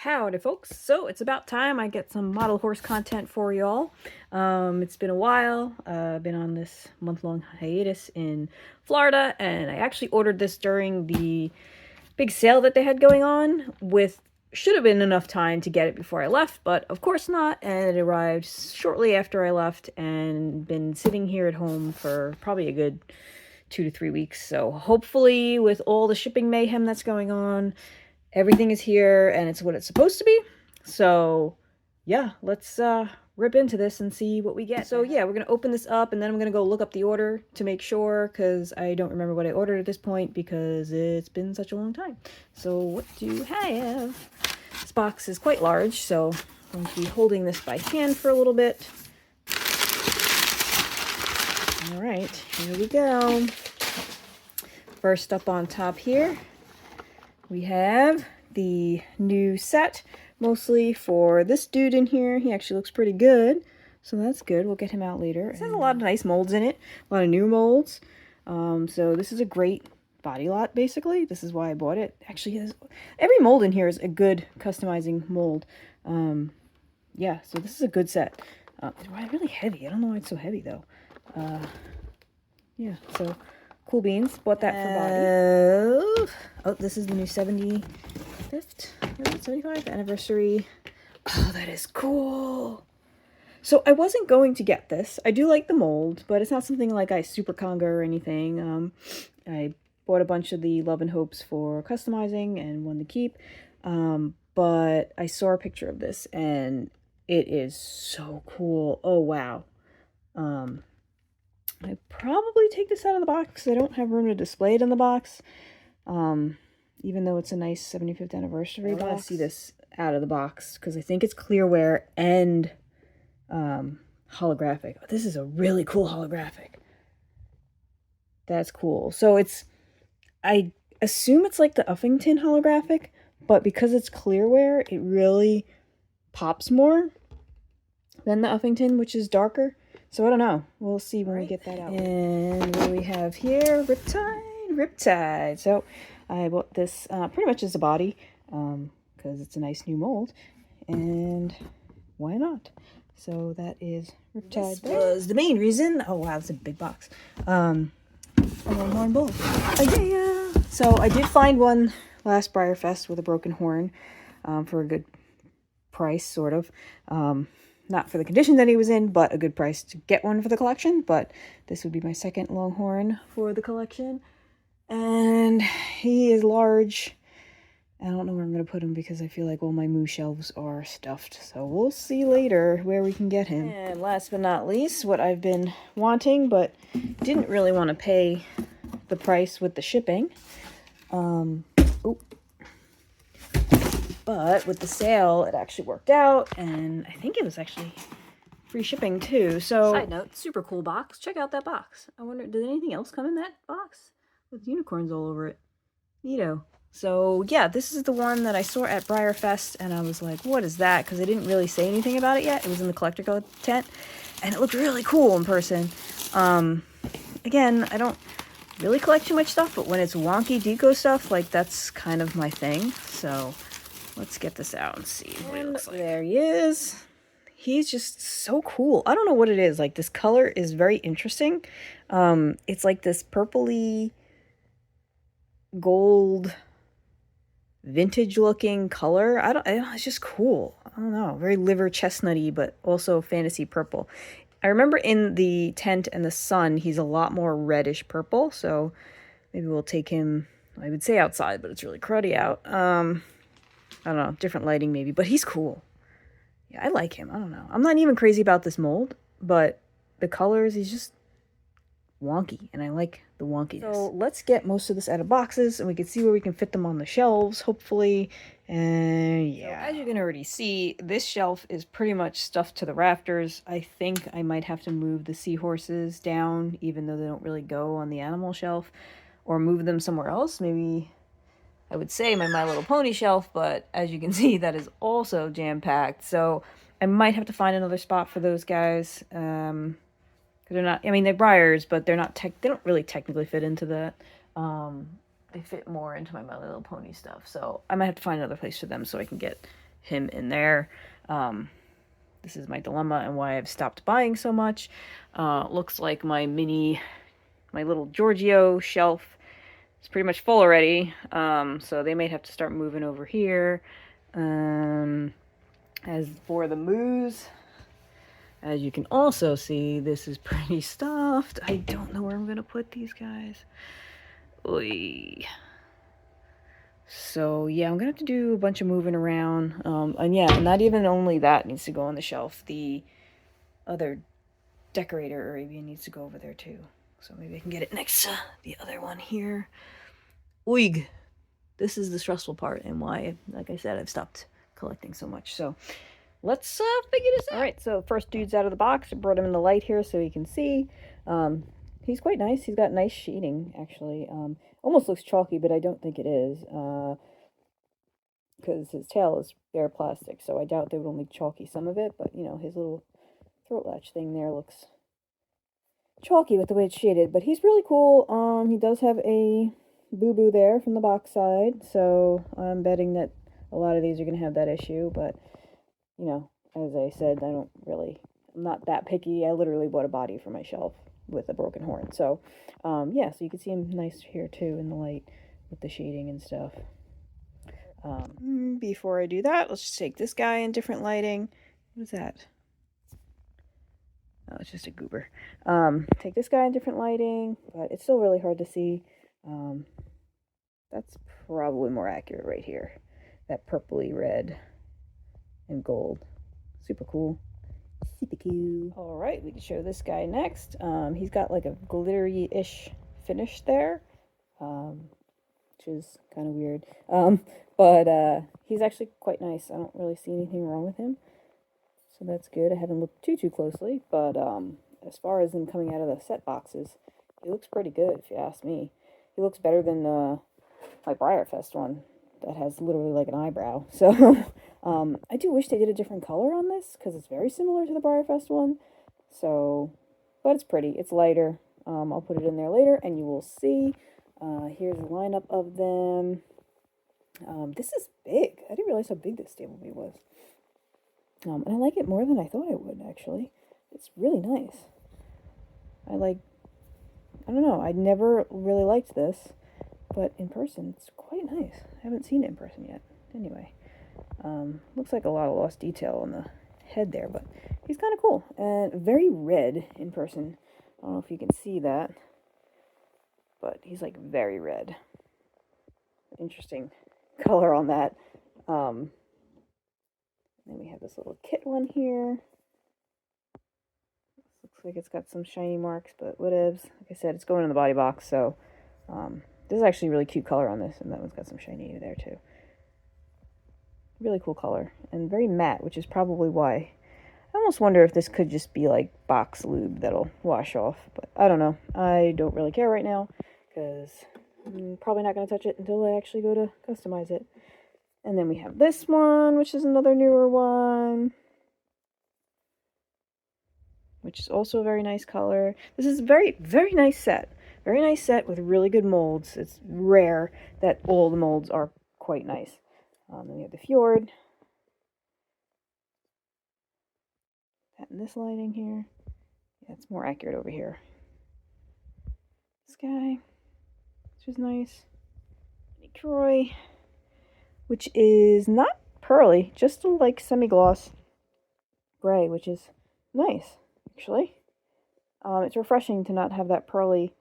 Howdy folks, so it's about time I get some model horse content for y'all. It's been a while. I've been on this month-long hiatus in Florida, and I actually ordered this during the big sale that they had going on with should have been enough time to get it before I left, but of course not, and it arrived shortly after I left and been sitting here at home for probably a good 2 to 3 weeks. So hopefully with all the shipping mayhem that's going on, everything is here and it's what it's supposed to be. So yeah, let's rip into this and see what we get. So yeah, we're gonna open this up and then I'm gonna go look up the order to make sure, because I don't remember what I ordered at this point because it's been such a long time. So what do you have? This box is quite large, so I'm going to be holding this by hand for a little bit. All right, here we go. First up on top here, we have the new set, mostly for this dude in here. He actually looks pretty good, so that's good. We'll get him out later. This has a lot of nice molds in it, a lot of new molds. So this is a great body lot, basically. This is why I bought it. Actually, every mold in here is a good customizing mold. Yeah, so this is a good set. It's really heavy. I don't know why it's so heavy, though. Yeah, so cool beans. Bought that for body. Oh, this is the new 75th anniversary. Oh, that is cool. So I wasn't going to get this. I do like the mold, but it's not something like I super conga or anything. I bought a bunch of the Love and Hopes for customizing and one to keep. But I saw a picture of this and it is so cool. Oh, wow. I'd probably take this out of the box. I don't have room to display it in the box. Even though it's a nice 75th anniversary box. I want to see this out of the box because I think it's clearware and holographic. Oh, this is a really cool holographic. That's cool. So I assume it's like the Uffington holographic, but because it's clearware, it really pops more than the Uffington, which is darker. So I don't know. We'll see when we get that out. And what do we have here? Riptide. So I bought this pretty much as a body because it's a nice new mold. And why not? So that is Riptide. This was the main reason. Oh, wow, it's a big box. A Longhorn Bull. Yeah. So I did find one last Breyer Fest with a broken horn for a good price, sort of. Not for the condition that he was in, but a good price to get one for the collection. But this would be my second Longhorn for the collection. And he is large. I don't know where I'm going to put him because I feel like all my moo shelves are stuffed. So we'll see later where we can get him. And last but not least, what I've been wanting, but didn't really want to pay the price with the shipping. But with the sale, it actually worked out, and I think it was actually free shipping too. So, side note, super cool box. Check out that box. I wonder, did anything else come in that box? With unicorns all over it. Neato. So, yeah, this is the one that I saw at Breyer Fest, and I was like, what is that? Because I didn't really say anything about it yet. It was in the collector tent, and it looked really cool in person. Again, I don't really collect too much stuff, but when it's wonky deco stuff, like, that's kind of my thing. So let's get this out and see what he looks like. There he is. He's just so cool. I don't know what it is. Like, this color is very interesting. It's like this purpley gold vintage looking color. It's just cool. I don't know. Very liver chestnutty, but also fantasy purple. I remember in the tent and the sun, he's a lot more reddish purple. So maybe we'll take him, I would say outside, but it's really cruddy out. I don't know, different lighting maybe, but he's cool. Yeah, I like him. I don't know. I'm not even crazy about this mold, but the colors, he's just wonky, and I like the wonkiness. So let's get most of this out of boxes, and we can see where we can fit them on the shelves, hopefully. And yeah. So as you can already see, this shelf is pretty much stuffed to the rafters. I think I might have to move the seahorses down, even though they don't really go on the animal shelf, or move them somewhere else. Maybe I would say My Little Pony shelf, but as you can see, that is also jam-packed. So I might have to find another spot for those guys. Because they're not, I mean, they're Breyers, but they're not, they don't really technically fit into that. They fit more into my Little Pony stuff. So I might have to find another place for them so I can get him in there. This is my dilemma and why I've stopped buying so much. Looks like my little Giorgio shelf is pretty much full already. So they might have to start moving over here. As for the moos, as you can also see, this is pretty stuffed. I don't know where I'm gonna put these guys. Oy. So yeah, I'm gonna have to do a bunch of moving around. And yeah, not even only that needs to go on the shelf. The other decorator Arabian needs to go over there too. So maybe I can get it next to the other one here. Oig. This is the stressful part and why, like I said, I've stopped collecting so much. So let's figure this out. All right, so first dude's out of the box. I brought him in the light here so you can see. He's quite nice. He's got nice shading, actually. Almost looks chalky, but I don't think it is. Because his tail is bare plastic, so I doubt they would only chalky some of it. But, you know, his little throat latch thing there looks chalky with the way it's shaded. But he's really cool. He does have a boo-boo there from the box side, so I'm betting that a lot of these are going to have that issue. But, you know, as I said, I'm not that picky. I literally bought a body for my shelf with a broken horn. So, yeah, so you can see him nice here too in the light with the shading and stuff. Before I do that, let's just take this guy in different lighting. What is that? Oh, it's just a goober. Take this guy in different lighting, but it's still really hard to see. That's probably more accurate right here. That purpley red and gold. Super cool. Super cool. All right, we can show this guy next. He's got like a glittery-ish finish there, which is kind of weird. But he's actually quite nice. I don't really see anything wrong with him, so that's good. I haven't looked too closely, but as far as him coming out of the set boxes, he looks pretty good, if you ask me. He looks better than my Breyer Fest one that has literally like an eyebrow. So I do wish they did a different color on this because it's very similar to the Breyer Fest one. So, but it's pretty. It's lighter. I'll put it in there later and you will see. Here's a lineup of them. This is big. I didn't realize how big this stable bee was. And I like it more than I thought I would, actually. It's really nice. I don't know, I never really liked this, but in person, it's quite nice. I haven't seen it in person yet. Anyway, looks like a lot of lost detail on the head there, but he's kind of cool. And very red in person. I don't know if you can see that, but he's like very red. Interesting color on that. Then we have this little kit one here. Looks like it's got some shiny marks, but whatevs. Like I said, it's going in the body box, so this is actually a really cute color on this, and that one's got some shiny there too. Really cool color, and very matte, which is probably why. I almost wonder if this could just be like box lube that'll wash off, but I don't know. I don't really care right now, because I'm probably not going to touch it until I actually go to customize it. And then we have this one, which is another newer one, which is also a very nice color. This is a very, very nice set. Very nice set with really good molds. It's rare that all the molds are quite nice. Then we have the Fjord. That in this lighting here. Yeah, it's more accurate over here. This guy, which is nice. Troy, which is not pearly, just like semi-gloss gray, which is nice, actually. It's refreshing to not have that pearliness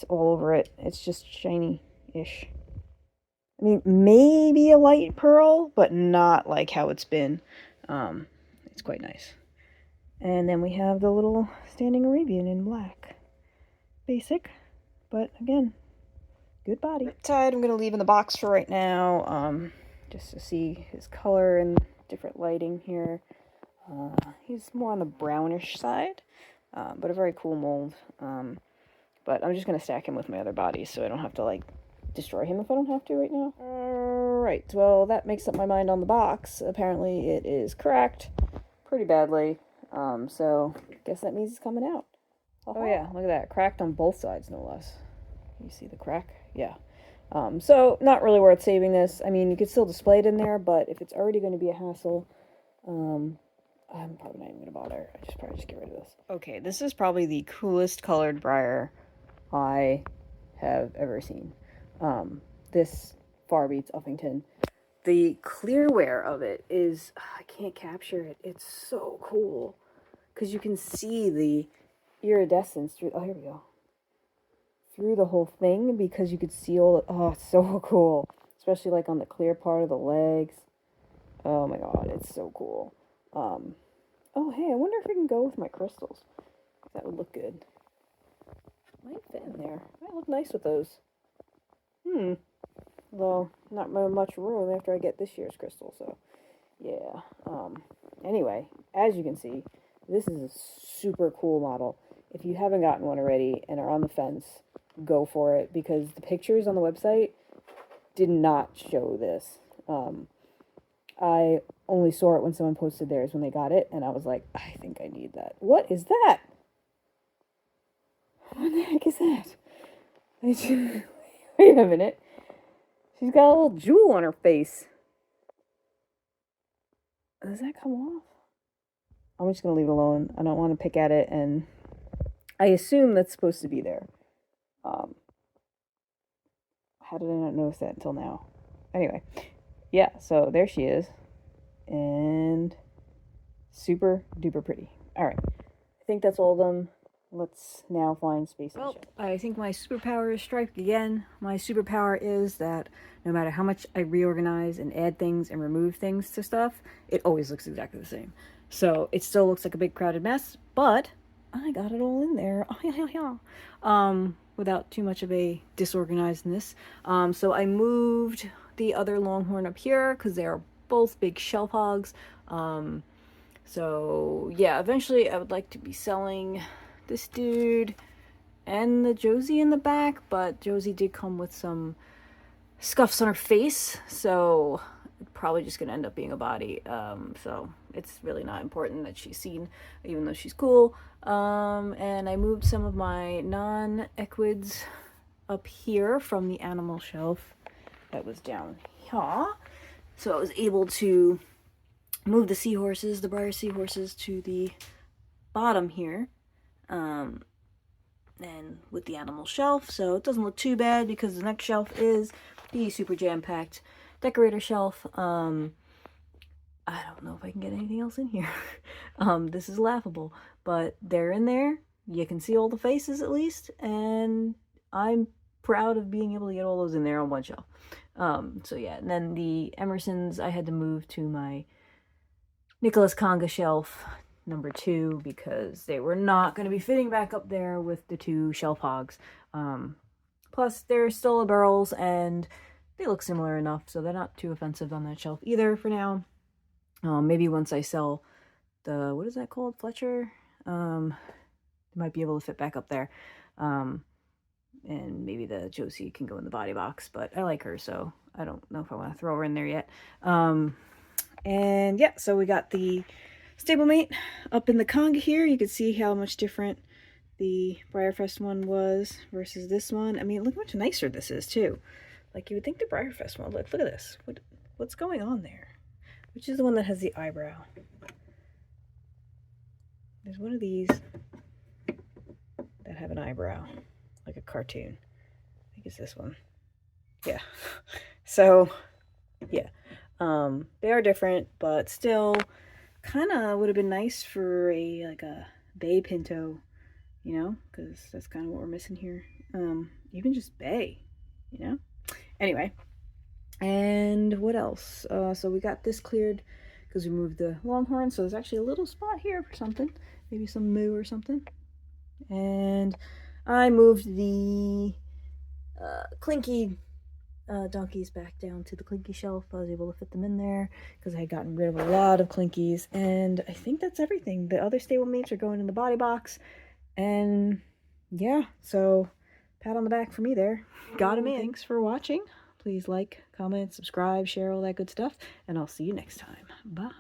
all over it. It's just shiny-ish. I mean, maybe a light pearl, but not like how it's been. It's quite nice. And then we have the little standing Arabian in black. Basic, but again, good body. Riptide I'm going to leave in the box for right now, just to see his color and different lighting here. He's more on the brownish side, but a very cool mold. But I'm just going to stack him with my other bodies so I don't have to, like, destroy him if I don't have to right now. Alright, well, that makes up my mind on the box. Apparently it is cracked pretty badly, so I guess that means it's coming out. Oh yeah, look at that. Cracked on both sides, no less. You see the crack? Yeah. So not really worth saving this. I mean, you could still display it in there, but if it's already going to be a hassle, I'm probably not even gonna bother. I just probably just get rid of this. Okay, this is probably the coolest colored Breyer I have ever seen. This far beats Uffington. The clearware of it is, I can't capture it. It's so cool because you can see the iridescence through. Oh, here we go. Through the whole thing because you could see all. Oh, it's so cool, especially like on the clear part of the legs. Oh my god, it's so cool. Oh, hey, I wonder if I can go with my crystals. That would look good. Might fit in there. Might look nice with those. Well, not much room after I get this year's crystal, so yeah. Anyway, as you can see, this is a super cool model. If you haven't gotten one already and are on the fence, go for it because the pictures on the website did not show this. I only saw it when someone posted theirs when they got it, and I was like, I think I need that. What is that? What the heck is that? Wait a minute. She's got a little jewel on her face. Does that come off? I'm just going to leave it alone. I don't want to pick at it, and I assume that's supposed to be there. How did I not notice that until now? Anyway, yeah, so there she is. And super duper pretty. Alright, I think that's all of them. Let's now find space. Well, I think my superpower is striped again. My superpower is that no matter how much I reorganize and add things and remove things to stuff, it always looks exactly the same. So it still looks like a big crowded mess, but I got it all in there. Without too much of a disorganizedness. So I moved the other longhorn up here because they are both big shelf hogs. So yeah, eventually I would like to be selling this dude and the Josie in the back, but Josie did come with some scuffs on her face, so probably just gonna end up being a body. So it's really not important that she's seen, even though she's cool. And I moved some of my non-equids up here from the animal shelf that was down here. So I was able to move the seahorses, the Breyer seahorses, to the bottom here. And with the animal shelf, so it doesn't look too bad because the next shelf is the super jam-packed decorator shelf. I don't know if I can get anything else in here. This is laughable, but they're in there. You can see all the faces at least, and I'm proud of being able to get all those in there on one shelf. So yeah, and then the Emersons I had to move to my Nicholas Conga shelf number 2 because they were not going to be fitting back up there with the 2 shelf hogs. Plus, they're still barrels and they look similar enough, so they're not too offensive on that shelf either for now. Maybe once I sell the, what is that called? Fletcher? They might be able to fit back up there. And maybe the Josie can go in the body box, but I like her, so I don't know if I want to throw her in there yet. And yeah, so we got the stablemate up in the Conga here. You can see how much different the Breyerfest one was versus this one. I mean, look how much nicer this is too. Like you would think the Breyerfest one. Look at this. What's going on there? Which is the one that has the eyebrow? There's one of these that have an eyebrow, like a cartoon. I think it's this one. Yeah. So, yeah. They are different, but still kind of would have been nice for like a bay pinto, you know, because that's kind of what we're missing here. Even just bay, you know. Anyway, and what else? So we got this cleared because we moved the longhorn, so there's actually a little spot here for something, maybe some moo or something. And I moved the Clinky donkeys back down to the Clinky shelf. I was able to fit them in there because I had gotten rid of a lot of Clinkies, and I think that's everything. The other stablemates are going in the body box, and yeah, so pat on the back for me there. Got them in. Thanks for watching. Please like, comment, subscribe, share, all that good stuff, and I'll see you next time. Bye.